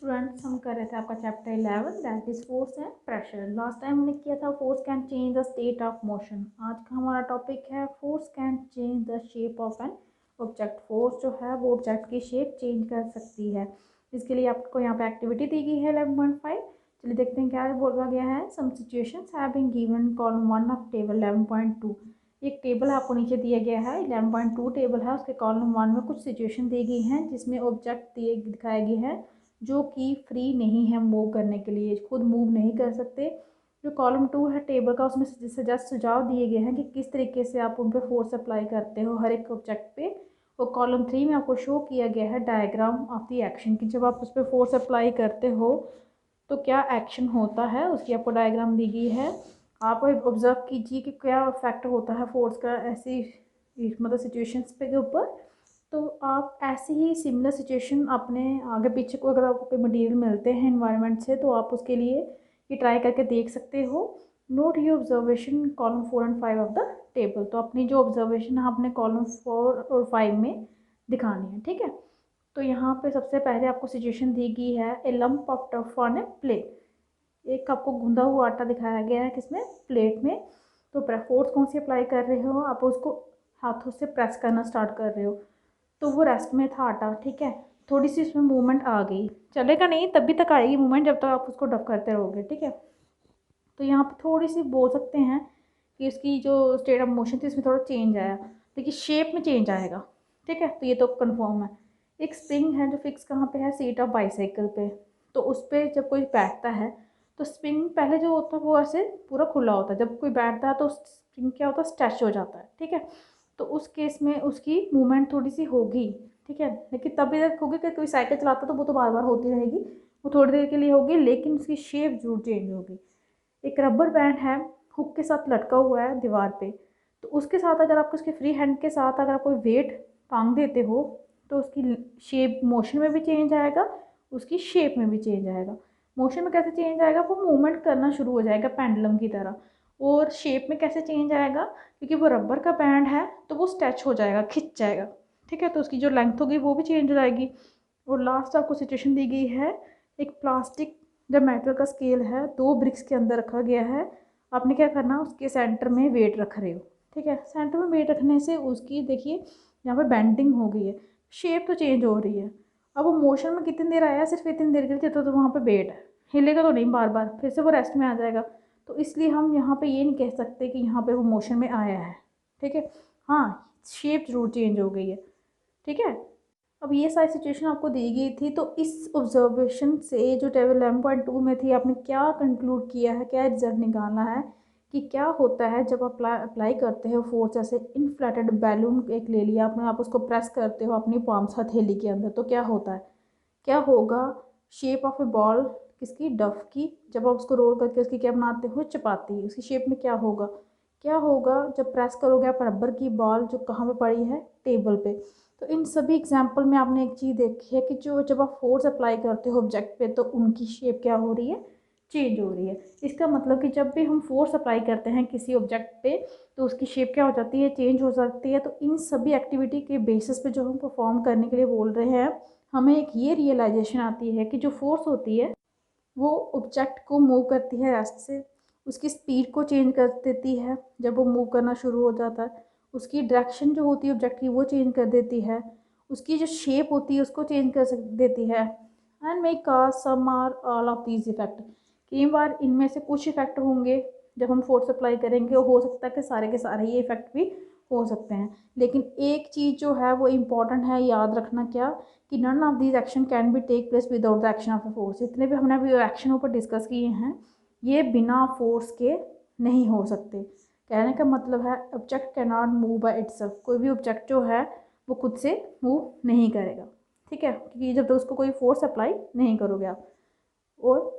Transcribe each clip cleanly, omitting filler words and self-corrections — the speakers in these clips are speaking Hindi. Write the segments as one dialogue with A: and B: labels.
A: स्टूडेंट्स, हम कर रहे थे आपका chapter 11 that is force and pressure. Last time हमने किया था force can change the state of motion. आज का हमारा टॉपिक है force can change the shape of an object. Force जो है वो ऑब्जेक्ट की शेप चेंज कर सकती है। इसके लिए आपको यहाँ पे एक्टिविटी दी गई है 11.5। चलिए देखते हैं क्या बोला गया है। Some situations have been given column 1 of table 11.2। एक टेबल आपको नीचे दिया गया है 11.2 टेबल है, उसके कॉलम 1 में कुछ सिचुएशन दी गई हैं जिसमें ऑब्जेक्ट दिखाए गए हैं जो कि फ्री नहीं है मूव करने के लिए, खुद मूव नहीं कर सकते। जो कॉलम 2 है टेबल का, उसमें जस्ट सुझाव दिए गए हैं कि किस तरीके से आप उन पर फोर्स अप्लाई करते हो हर एक ऑब्जेक्ट पे। और कॉलम 3 में आपको शो किया गया है डायग्राम ऑफ द एक्शन कि जब आप उस पर फोर्स अप्लाई करते हो तो क्या एक्शन होता है, उसकी आपको डायग्राम दी गई है। आप ऑब्जर्व कीजिए कि क्या इफेक्ट होता है फोर्स का ऐसी मतलब सिचुएशंस पे के ऊपर। तो आप ऐसे ही सिमिलर सिचुएशन अपने आगे पीछे को अगर आपको कोई मटेरियल मिलते हैं इन्वायरमेंट से तो आप उसके लिए ये ट्राई करके देख सकते हो। Not your observation column 4 and 5 of the table. तो अपनी जो ऑब्जर्वेशन है आपने कॉलम 4 और 5 में दिखानी है, ठीक है। तो यहाँ पे सबसे पहले आपको सिचुएशन दी गई है a lump of dough on a plate. एक आपको गूंदा हुआ आटा दिखाया गया है किसमें, प्लेट में। तो फोर्स कौन सी अप्लाई कर रहे हो, आप उसको हाथों से प्रेस करना स्टार्ट कर रहे हो। तो वो रेस्ट में था आटा, ठीक है। थोड़ी सी इसमें मूवमेंट आ गई, चलेगा नहीं तभी तक आएगी मूवमेंट जब तक आप उसको डफ करते रहोगे, ठीक है। तो यहाँ पे थोड़ी सी बोल सकते हैं कि उसकी जो स्टेट ऑफ मोशन थी इसमें थोड़ा चेंज आया, देखिए शेप में चेंज आएगा, ठीक है। तो ये तो कंफर्म है। एक स्प्रिंग है जो फिक्स कहाँ पे है, सीट ऑफ बाईसाइकिल पे। तो उस पर जब कोई बैठता है तो स्प्रिंग पहले जो होता है वो ऐसे पूरा खुला होता है, जब कोई बैठता है तो स्प्रिंग क्या होता है, स्ट्रेच हो जाता है, ठीक है। तो उस केस में उसकी मूवमेंट थोड़ी सी होगी, ठीक है। लेकिन तभी तक होगी कि कोई साइकिल चलाता है तो वो तो बार बार होती रहेगी, वो थोड़ी देर के लिए होगी लेकिन उसकी शेप जरूर चेंज होगी। एक रबर बैंड है, हुक के साथ लटका हुआ है दीवार पे। तो उसके साथ अगर आप उसके फ्री हैंड के साथ अगर आप कोई वेट टांग देते हो तो उसकी शेप मोशन में भी चेंज आएगा, उसकी शेप में भी चेंज आएगा। मोशन में कैसे चेंज आएगा, वो मूवमेंट करना शुरू हो जाएगा पेंडुलम की तरह। और शेप में कैसे चेंज आएगा, क्योंकि वो रबर का बैंड है तो वो स्ट्रेच हो जाएगा, खिंच जाएगा, ठीक है। तो उसकी जो लेंथ होगी वो भी चेंज हो जाएगी। और लास्ट आपको सिचुएशन दी गई है, एक प्लास्टिक जब मेटल का स्केल है 2 ब्रिक्स के अंदर रखा गया है। आपने क्या करना, उसके सेंटर में वेट रख रहे हो, ठीक है। सेंटर में वेट रखने से उसकी देखिए यहाँ पे बेंडिंग हो गई है, शेप तो चेंज हो रही है। अब वो मोशन में कितनी देर आया, सिर्फ इतनी देर के लिए, तो वहाँ पे वेट है, हिलेगा तो नहीं बार बार, फिर से वो रेस्ट में आ जाएगा। तो इसलिए हम यहाँ पे ये नहीं कह सकते कि यहाँ पे वो मोशन में आया है, ठीक है। हाँ, शेप जरूर चेंज हो गई है, ठीक है। अब ये सारी सिचुएशन आपको दी गई थी, तो इस ऑब्जर्वेशन से जो टेबल 11.2 में थी आपने क्या कंक्लूड किया है, क्या रिजल्ट निकालना है कि क्या होता है जब आप अप्लाई करते हो फोर्स। जैसे इनफ्लेटेड बैलून एक ले लिया आपने, आप उसको प्रेस करते हो अपनी पाम्स हथेली के अंदर, तो क्या होता है, क्या होगा, शेप ऑफ ए बॉल किसकी, डफ की। जब आप उसको रोल करके उसकी क्या बनाते हो, चपाती, उसकी शेप में क्या होगा, क्या होगा जब प्रेस करोगे आप रबर की बॉल जो कहाँ पे पड़ी है, टेबल पे। तो इन सभी एग्जाम्पल में आपने एक चीज़ देखी है कि जो जब आप फोर्स अप्लाई करते हो ऑब्जेक्ट पे तो उनकी शेप क्या हो रही है, चेंज हो रही है। इसका मतलब कि जब भी हम फोर्स अप्लाई करते हैं किसी ऑब्जेक्ट पे तो उसकी शेप क्या हो जाती है, चेंज हो सकती है। तो इन सभी एक्टिविटी के बेसिस पे जो हम परफॉर्म करने के लिए बोल रहे हैं, हमें एक ये रियलाइजेशन आती है कि जो फोर्स होती है वो ऑब्जेक्ट को मूव करती है रेस्ट से, उसकी स्पीड को चेंज कर देती है जब वो मूव करना शुरू हो जाता है, उसकी डायरेक्शन जो होती है ऑब्जेक्ट की वो चेंज कर देती है, उसकी जो शेप होती है उसको चेंज कर देती है। And may cause some or all of these effect. कई बार इनमें से कुछ इफेक्ट होंगे जब हम फोर्स अप्लाई करेंगे, हो सकता है कि सारे के सारे ये इफेक्ट भी हो सकते हैं। लेकिन एक चीज़ जो है वो इम्पॉर्टेंट है, याद रखना क्या, कि none of these action can be take place without the action of the force. जितने भी हमने अभी एक्शन ऊपर डिस्कस किए हैं ये बिना फोर्स के नहीं हो सकते। कहने का मतलब है object can not move by itself, कोई भी ऑब्जेक्ट जो है वो खुद से मूव नहीं करेगा, ठीक है, क्योंकि जब तक उसको कोई फोर्स अप्लाई नहीं करोगे आप। और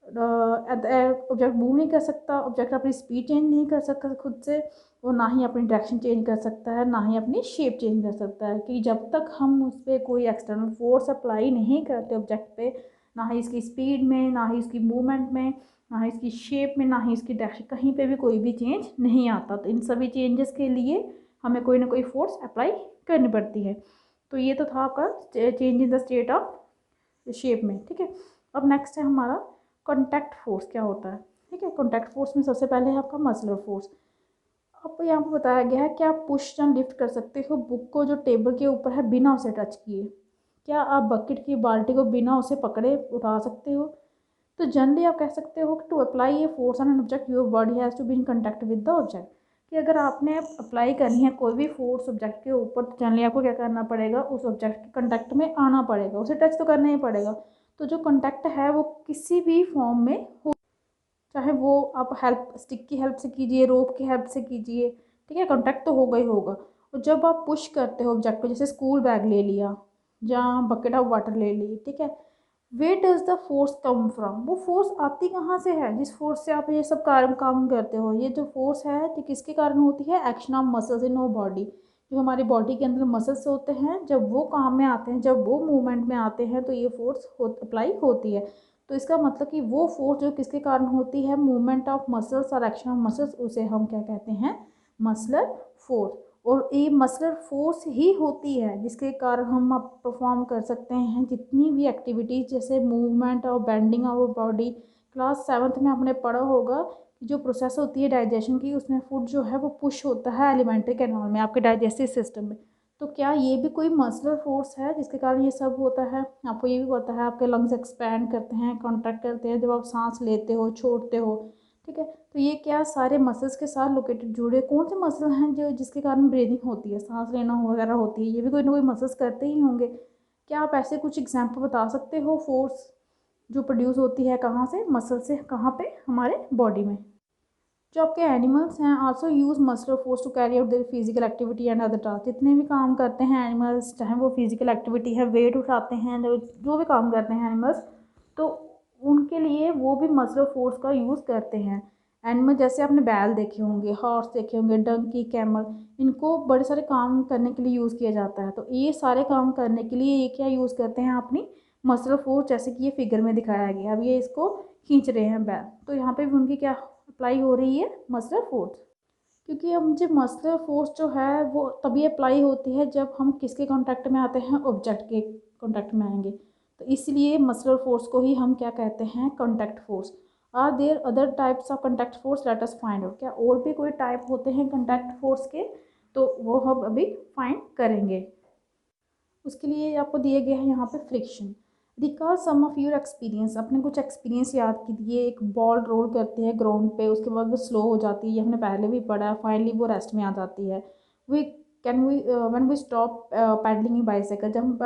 A: ऑब्जेक्ट मूव नहीं कर सकता, ऑब्जेक्ट अपनी स्पीड चेंज नहीं कर सकता खुद से, और ना ही अपनी डायरेक्शन चेंज कर सकता है, ना ही अपनी शेप चेंज कर सकता है। कि जब तक हम उस पर कोई एक्सटर्नल फोर्स अप्लाई नहीं करते ऑब्जेक्ट पे, ना ही इसकी स्पीड में, ना ही इसकी मूवमेंट में, ना ही इसकी शेप में, ना ही इसकी डायरेक्शन, कहीं पे भी कोई भी चेंज नहीं आता। तो इन सभी चेंजेस के लिए हमें कोई ना कोई फोर्स अप्लाई करनी पड़ती है। तो ये तो था आपका change in the state of shape में, ठीक है। अब नेक्स्ट है हमारा कॉन्टैक्ट फोर्स क्या होता है, ठीक है। कॉन्टैक्ट फोर्स में सबसे पहले है आपका मसलर फोर्स। आपको यहाँ पर बताया गया है कि आप पुश या लिफ्ट कर सकते हो बुक को जो टेबल के ऊपर है बिना उसे टच किए। क्या आप बकेट की बाल्टी को बिना उसे पकड़े उठा सकते हो? तो जनरली आप कह सकते हो कि to apply a force on an object your body has to be in contact with the object, कि अगर आपने अप्लाई करनी है कोई भी फोर्स ऑब्जेक्ट के ऊपर तो जनरली आपको क्या करना पड़ेगा, उस ऑब्जेक्ट के कंटेक्ट में आना पड़ेगा, उसे टच तो करना ही पड़ेगा। तो जो कंटेक्ट है वो किसी भी फॉर्म में हो, चाहे वो आप हेल्प स्टिक की हेल्प से कीजिए, रोप की हेल्प से कीजिए, ठीक है, कांटेक्ट तो होगा ही होगा। और जब आप पुश करते हो ऑब्जेक्ट को, जैसे स्कूल बैग ले लिया या बकेट ऑफ वाटर ले ली, ठीक है, where does the force come from, वो फोर्स आती कहाँ से है जिस फोर्स से आप ये सब काम करते हो। ये जो फोर्स है ये किसके कारण होती है? Action of muscles in our body, जो हमारी बॉडी के अंदर मसल्स होते हैं, जब वो काम में आते हैं, जब वो मूवमेंट में आते हैं तो ये फोर्स अप्लाई होती है। तो इसका मतलब कि वो फोर्स जो किसके कारण होती है, मूवमेंट ऑफ मसल्स और एक्शन ऑफ मसल्स, उसे हम क्या कहते हैं? मसलर फोर्स। और ये मसलर फोर्स ही होती है जिसके कारण हम अब परफॉर्म कर सकते हैं जितनी भी एक्टिविटीज़, जैसे मूवमेंट और bending of body. Class 7th में आपने पढ़ा होगा कि जो प्रोसेस होती है डाइजेशन की, उसमें फूड जो है वो पुश होता है एलिमेंट्री कैनाल में, आपके डाइजेस्टिव सिस्टम में। तो क्या ये भी कोई मसलर फोर्स है जिसके कारण ये सब होता है? आपको ये भी पता है आपके लंग्स एक्सपैंड करते हैं, कॉन्ट्रैक्ट करते हैं जब आप सांस लेते हो, छोड़ते हो, ठीक है। तो ये क्या सारे मसल्स के साथ लोकेटेड जुड़े, कौन से मसल हैं जो जिसके कारण ब्रीदिंग होती है, सांस लेना वगैरह होती है, ये भी कोई ना कोई मसल्स करते ही होंगे। क्या आप ऐसे कुछ एग्जाम्पल बता सकते हो फोर्स जो प्रोड्यूस होती है कहाँ से? मसल से। कहाँ पे? हमारे बॉडी में। जो आपके एनिमल्स हैं also use muscular force to carry out their physical activity and other task. जितने भी काम करते हैं एनिमल्स, चाहे वो फिजिकल एक्टिविटी है, वेट उठाते हैं, जो भी काम करते हैं एनिमल्स, तो उनके लिए वो भी मसलर फोर्स का यूज़ करते हैं। एनिमल जैसे आपने बैल देखे होंगे, हॉर्स देखे होंगे, डंकी, कैमल, इनको बड़े सारे काम करने के लिए यूज़ किया जाता है। तो ये सारे काम करने के लिए ये क्या यूज़ करते हैं? अपनी मसलर फोर्स, जैसे कि ये फिगर में दिखाया गया। अब ये इसको खींच रहे हैं बैल, तो यहाँ पे भी उनकी क्या अप्लाई हो रही है? मसलर फोर्स। क्योंकि अब मुझे मसलर फोर्स जो है वो तभी अप्लाई होती है जब हम किसके कांटेक्ट में आते हैं? ऑब्जेक्ट के कांटेक्ट में आएंगे। तो इसलिए मसलर फोर्स को ही हम क्या कहते हैं? Contact force. Are there other types of contact force? Let us find out. क्या और भी कोई टाइप होते हैं कांटेक्ट फोर्स के? तो वो हम अभी फाइंड करेंगे। उसके लिए आपको दिए गए हैं यहाँ पे friction. Recall some of your experience, अपने कुछ एक्सपीरियंस याद कीजिए। एक बॉल रोल करते हैं ग्राउंड पे, उसके बाद वो स्लो हो जाती है, ये हमने पहले भी पढ़ा है, फाइनली वो रेस्ट में आ जाती है। We can we when we stop pedalling in bicycle, जब हम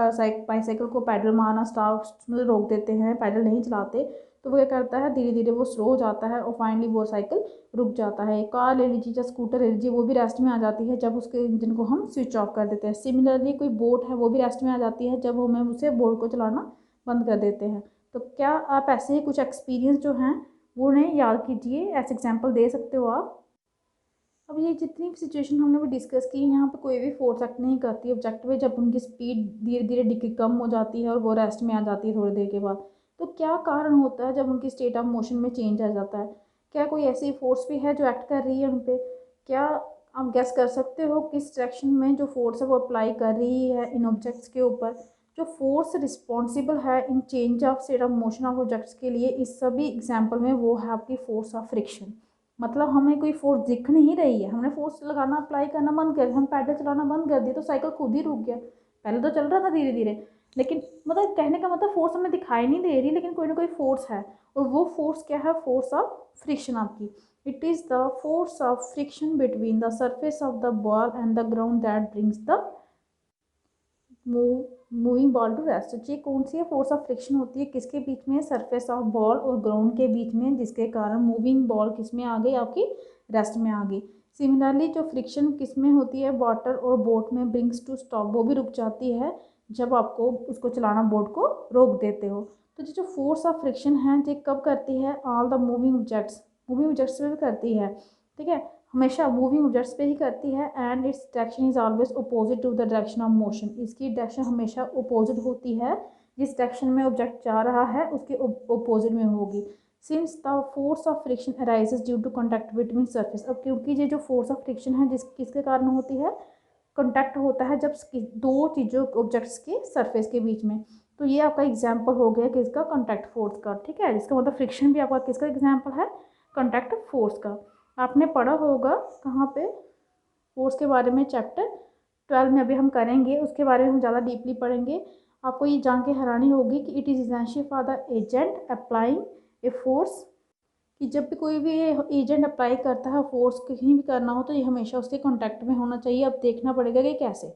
A: बाईसाइकिल को पैडल मारना स्टॉप मतलब रोक देते हैं, पैडल नहीं चलाते, तो वो क्या करता है? धीरे धीरे वो स्लो हो जाता है और फाइनली वो साइकिल रुक जाता है। कार ले लीजिए या स्कूटर ले लीजिए, वो भी रेस्ट में आ जाती है जब उसके इंजन को हम स्विच ऑफ कर देते हैं। सिमिलरली कोई बोट है, वो भी रेस्ट में आ जाती है जब हमें उसे बोट को चलाना बंद कर देते हैं। तो क्या आप ऐसे ही कुछ एक्सपीरियंस जो हैं वो उन्हें याद कीजिए, ऐसे एग्जाम्पल दे सकते हो आप। अब ये जितनी भी सिचुएशन हमने भी डिस्कस की, यहाँ पे कोई भी फोर्स एक्ट नहीं करती ऑब्जेक्ट पे जब उनकी स्पीड धीरे धीरे डिग्री कम हो जाती है और वो रेस्ट में आ जाती है थोड़ी देर के बाद। तो क्या कारण होता है जब उनकी स्टेट ऑफ मोशन में चेंज आ जाता है? क्या कोई ऐसी फोर्स भी है जो एक्ट कर रही है उन पर? क्या आप गैस कर सकते हो किस डायरेक्शन में जो फोर्स है वो अप्लाई कर रही है इन ऑब्जेक्ट्स के ऊपर? जो फोर्स रिस्पॉन्सिबल है in change of state of motion of objects के लिए इस सभी एग्जाम्पल में, वो है आपकी फोर्स ऑफ फ्रिक्शन। मतलब हमें कोई फोर्स दिख नहीं रही है, हमने फोर्स लगाना अप्लाई करना बंद कर दिया, हम पैडल चलाना बंद कर दिया तो साइकिल खुद ही रुक गया। पहले तो चल रहा था धीरे धीरे, लेकिन मतलब कहने का मतलब फोर्स हमें दिखाई नहीं दे रही, लेकिन कोई ना कोई फोर्स है। और वो फोर्स क्या है? फोर्स ऑफ फ्रिक्शन आपकी। It is the force of friction between the surface of the ball and the ground that brings the moving ball to rest. ये कौन सी है फोर्स ऑफ फ्रिक्शन होती है? किसके बीच में? सरफेस ऑफ बॉल और ग्राउंड के बीच में, जिसके कारण मूविंग बॉल किस में आ गई? आपकी रेस्ट में आ गई। सिमिलरली जो फ्रिक्शन किस में होती है? वाटर और बोट में, ब्रिंग्स टू स्टॉप, वो भी रुक जाती है जब आपको उसको चलाना, बोट को रोक देते हो। तो जो फोर्स ऑफ फ्रिक्शन है ये कब करती है? ऑल द मूविंग ऑब्जेक्ट्स में भी करती है, ठीक है, हमेशा मूविंग ऑब्जेक्ट्स पे ही करती है। And its direction is always opposite to the direction of motion. इसकी डायरेक्शन हमेशा अपोजिट होती है, जिस डायरेक्शन में ऑब्जेक्ट जा रहा है उसके अपोजिट में होगी। Since the force of friction arises due to contact between surface. अब क्योंकि ये जो फोर्स ऑफ फ्रिक्शन है किसके कारण होती है? कॉन्टैक्ट होता है जब दो चीज़ों ऑब्जेक्ट्स के सरफेस के बीच में। तो ये आपका एग्जाम्पल हो गया किसका, कॉन्टैक्ट फोर्स का, ठीक है। इसका मतलब फ्रिक्शन भी आपका किसका एग्जाम्पल है, कॉन्टैक्ट फोर्स का। आपने पढ़ा होगा कहाँ पे, फोर्स के बारे में चैप्टर 12 में अभी हम करेंगे, उसके बारे में हम ज़्यादा डीपली पढ़ेंगे। आपको ये जान के हैरानी होगी कि it is essential for the agent applying a force, कि जब भी कोई भी एजेंट अप्लाई करता है फोर्स कहीं भी करना हो तो ये हमेशा उसके कॉन्टैक्ट में होना चाहिए। अब देखना पड़ेगा कि कैसे,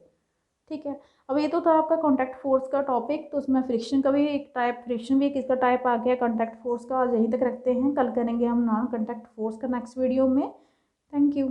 A: ठीक है। अब ये तो था आपका कॉन्टैक्ट फोर्स का टॉपिक, तो उसमें फ्रिक्शन का भी एक टाइप, फ्रिक्शन भी एक इसका टाइप आ गया कॉन्टैक्ट फोर्स का। आज यहीं तक रखते हैं, कल करेंगे हम नॉन कॉन्टैक्ट फोर्स का नेक्स्ट वीडियो में। Thank you.